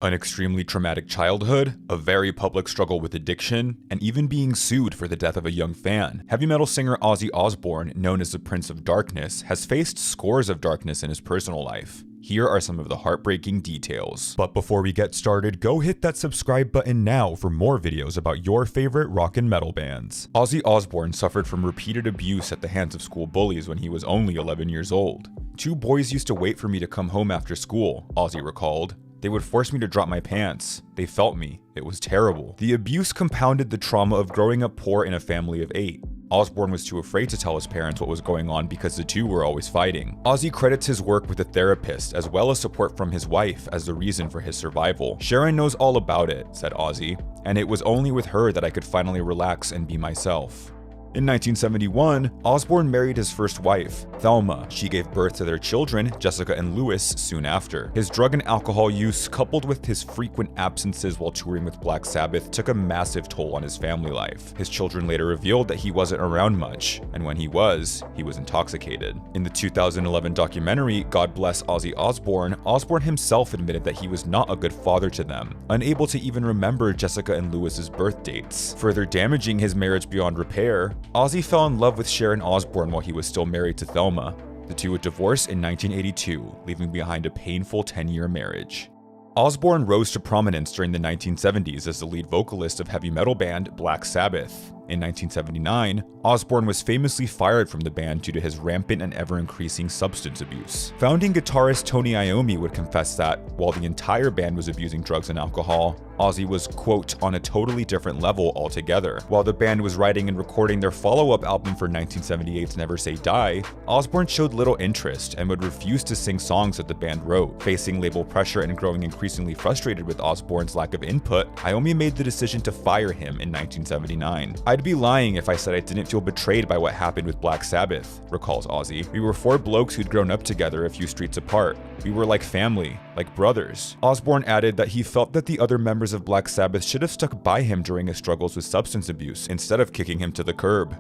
An extremely traumatic childhood, a very public struggle with addiction, and even being sued for the death of a young fan. Heavy metal singer Ozzy Osbourne, known as the Prince of Darkness, has faced scores of darkness in his personal life. Here are some of the heartbreaking details. But before we get started, go hit that subscribe button now for more videos about your favorite rock and metal bands. Ozzy Osbourne suffered from repeated abuse at the hands of school bullies when he was only 11 years old. "Two boys used to wait for me to come home after school," Ozzy recalled. "They would force me to drop my pants. They felt me. It was terrible." The abuse compounded the trauma of growing up poor in a family of 8. Osbourne was too afraid to tell his parents what was going on because the two were always fighting. Ozzy credits his work with a therapist as well as support from his wife as the reason for his survival. "Sharon knows all about it," said Ozzy, "and it was only with her that I could finally relax and be myself." In 1971, Osbourne married his first wife, Thelma. She gave birth to their children, Jessica and Louis, soon after. His drug and alcohol use, coupled with his frequent absences while touring with Black Sabbath, took a massive toll on his family life. His children later revealed that he wasn't around much, and when he was intoxicated. In the 2011 documentary, God Bless Ozzy Osbourne, Osbourne himself admitted that he was not a good father to them, unable to even remember Jessica and Louis's birth dates. Further damaging his marriage beyond repair, Ozzy fell in love with Sharon Osbourne while he was still married to Thelma. The two would divorce in 1982, leaving behind a painful 10-year marriage. Osbourne rose to prominence during the 1970s as the lead vocalist of heavy metal band Black Sabbath. In 1979, Osbourne was famously fired from the band due to his rampant and ever-increasing substance abuse. Founding guitarist Tony Iommi would confess that, while the entire band was abusing drugs and alcohol, Ozzy was, quote, on a totally different level altogether. While the band was writing and recording their follow-up album for 1978's Never Say Die, Osbourne showed little interest and would refuse to sing songs that the band wrote. Facing label pressure and growing increasingly frustrated with Osbourne's lack of input, Iommi made the decision to fire him in 1979. "I'd be lying if I said I didn't feel betrayed by what happened with Black Sabbath," recalls Ozzy. "We were 4 blokes who'd grown up together a few streets apart. We were like family, like brothers." Osbourne added that he felt that the other members of Black Sabbath should have stuck by him during his struggles with substance abuse instead of kicking him to the curb.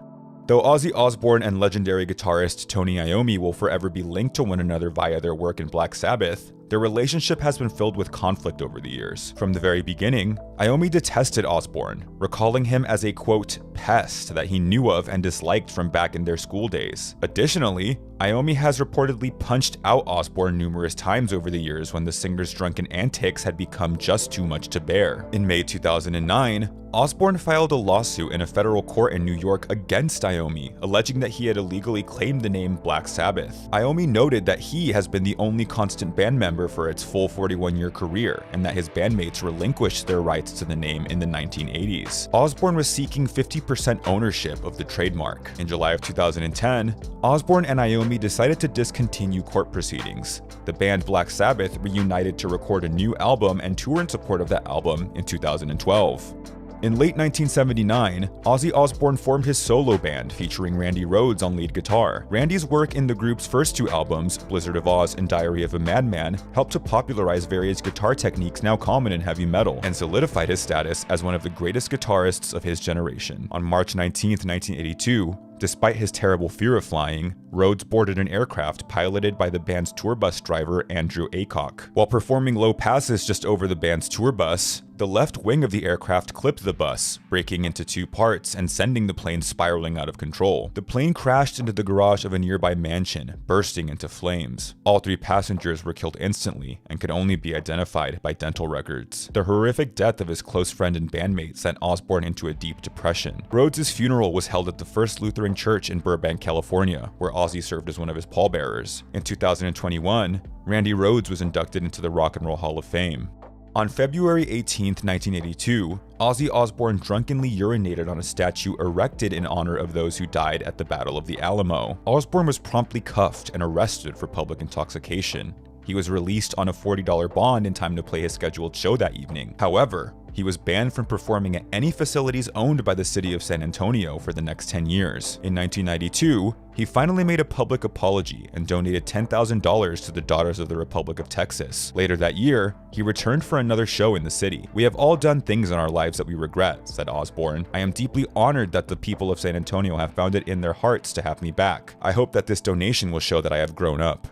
Though Ozzy Osbourne and legendary guitarist Tony Iommi will forever be linked to one another via their work in Black Sabbath, their relationship has been filled with conflict over the years. From the very beginning, Iommi detested Osbourne, recalling him as a, quote, pest that he knew of and disliked from back in their school days. Additionally, Iommi has reportedly punched out Osbourne numerous times over the years when the singer's drunken antics had become just too much to bear. In May 2009, Osbourne filed a lawsuit in a federal court in New York against Iommi, alleging that he had illegally claimed the name Black Sabbath. Iommi noted that he has been the only constant band member for its full 41-year career, and that his bandmates relinquished their rights to the name in the 1980s. Osbourne was seeking 50% ownership of the trademark. In July of 2010, Osbourne and Iommi decided to discontinue court proceedings. The band Black Sabbath reunited to record a new album and tour in support of that album in 2012. In late 1979, Ozzy Osbourne formed his solo band featuring Randy Rhoads on lead guitar. Randy's work in the group's first 2 albums, Blizzard of Oz and Diary of a Madman, helped to popularize various guitar techniques now common in heavy metal, and solidified his status as one of the greatest guitarists of his generation. On March 19, 1982, despite his terrible fear of flying, Rhoads boarded an aircraft piloted by the band's tour bus driver Andrew Aycock. While performing low passes just over the band's tour bus, the left wing of the aircraft clipped the bus, breaking into 2 parts and sending the plane spiraling out of control. The plane crashed into the garage of a nearby mansion, bursting into flames. All 3 passengers were killed instantly and could only be identified by dental records. The horrific death of his close friend and bandmate sent Osbourne into a deep depression. Rhoads' funeral was held at the First Lutheran Church in Burbank, California, where Ozzy served as one of his pallbearers. In 2021, Randy Rhoads was inducted into the Rock and Roll Hall of Fame. On February 18, 1982, Ozzy Osbourne drunkenly urinated on a statue erected in honor of those who died at the Battle of the Alamo. Osbourne was promptly cuffed and arrested for public intoxication. He was released on a $40 bond in time to play his scheduled show that evening. However, he was banned from performing at any facilities owned by the city of San Antonio for the next 10 years. In 1992, he finally made a public apology and donated $10,000 to the Daughters of the Republic of Texas. Later that year, he returned for another show in the city. "We have all done things in our lives that we regret," said Osbourne. "I am deeply honored that the people of San Antonio have found it in their hearts to have me back. I hope that this donation will show that I have grown up."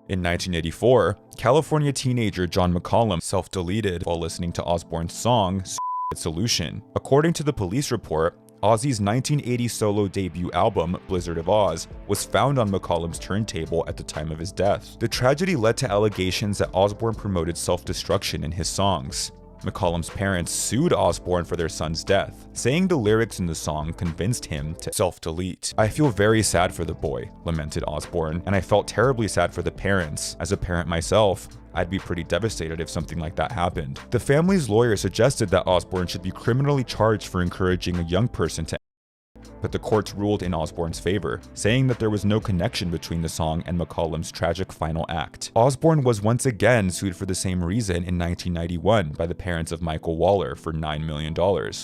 In 1984, California teenager John McCollum self-deleted while listening to Osbourne's song, Solution. According to the police report, Ozzy's 1980 solo debut album, Blizzard of Oz, was found on McCollum's turntable at the time of his death. The tragedy led to allegations that Osbourne promoted self-destruction in his songs. McCollum's parents sued Osbourne for their son's death, saying the lyrics in the song convinced him to self-delete. "I feel very sad for the boy," lamented Osbourne, "and I felt terribly sad for the parents. As a parent myself, I'd be pretty devastated if something like that happened." The family's lawyer suggested that Osbourne should be criminally charged for encouraging a young person to, but the courts ruled in Osbourne's favor, saying that there was no connection between the song and McCollum's tragic final act. Osbourne was once again sued for the same reason in 1991 by the parents of Michael Waller for $9 million.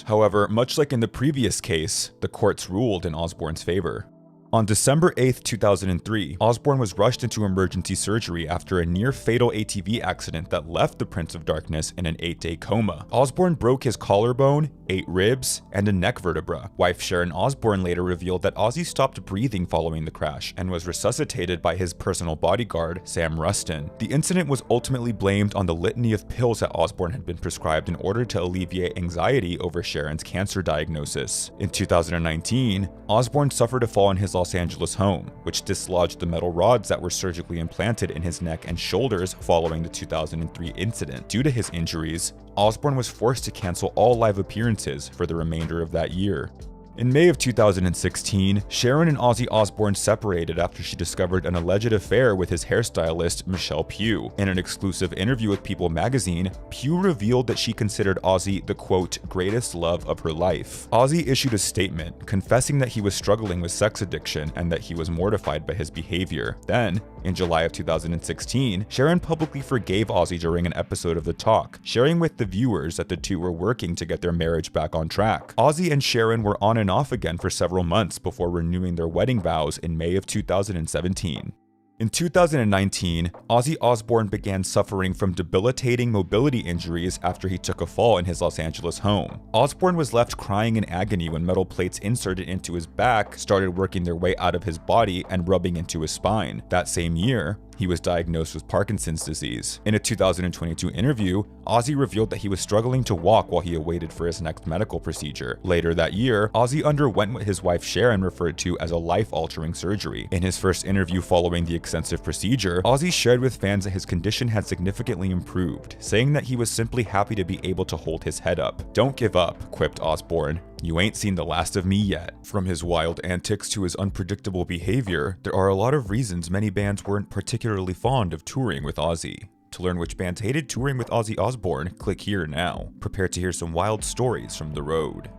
However, much like in the previous case, the courts ruled in Osbourne's favor. On December 8, 2003, Osbourne was rushed into emergency surgery after a near-fatal ATV accident that left the Prince of Darkness in an 8-day coma. Osbourne broke his collarbone, 8 ribs, and a neck vertebra. Wife Sharon Osbourne later revealed that Ozzy stopped breathing following the crash and was resuscitated by his personal bodyguard, Sam Rustin. The incident was ultimately blamed on the litany of pills that Osbourne had been prescribed in order to alleviate anxiety over Sharon's cancer diagnosis. In 2019, Osbourne suffered a fall in his Los Angeles home, which dislodged the metal rods that were surgically implanted in his neck and shoulders following the 2003 incident. Due to his injuries, Osbourne was forced to cancel all live appearances for the remainder of that year. In May of 2016, Sharon and Ozzy Osbourne separated after she discovered an alleged affair with his hairstylist, Michelle Pugh. In an exclusive interview with People magazine, Pugh revealed that she considered Ozzy the quote, greatest love of her life. Ozzy issued a statement confessing that he was struggling with sex addiction and that he was mortified by his behavior. Then, in July of 2016, Sharon publicly forgave Ozzy during an episode of The Talk, sharing with the viewers that the two were working to get their marriage back on track. Ozzy and Sharon were on and off again for several months before renewing their wedding vows in May of 2017. In 2019, Ozzy Osbourne began suffering from debilitating mobility injuries after he took a fall in his Los Angeles home. Osbourne was left crying in agony when metal plates inserted into his back started working their way out of his body and rubbing into his spine. That same year, he was diagnosed with Parkinson's disease. In a 2022 interview, Ozzy revealed that he was struggling to walk while he awaited for his next medical procedure. Later that year, Ozzy underwent what his wife Sharon referred to as a life-altering surgery. In his first interview following the extensive procedure, Ozzy shared with fans that his condition had significantly improved, saying that he was simply happy to be able to hold his head up. "Don't give up," quipped Osbourne. "You ain't seen the last of me yet." From his wild antics to his unpredictable behavior, there are a lot of reasons many bands weren't particularly fond of touring with Ozzy. To learn which bands hated touring with Ozzy Osbourne, click here now. Prepare to hear some wild stories from the road.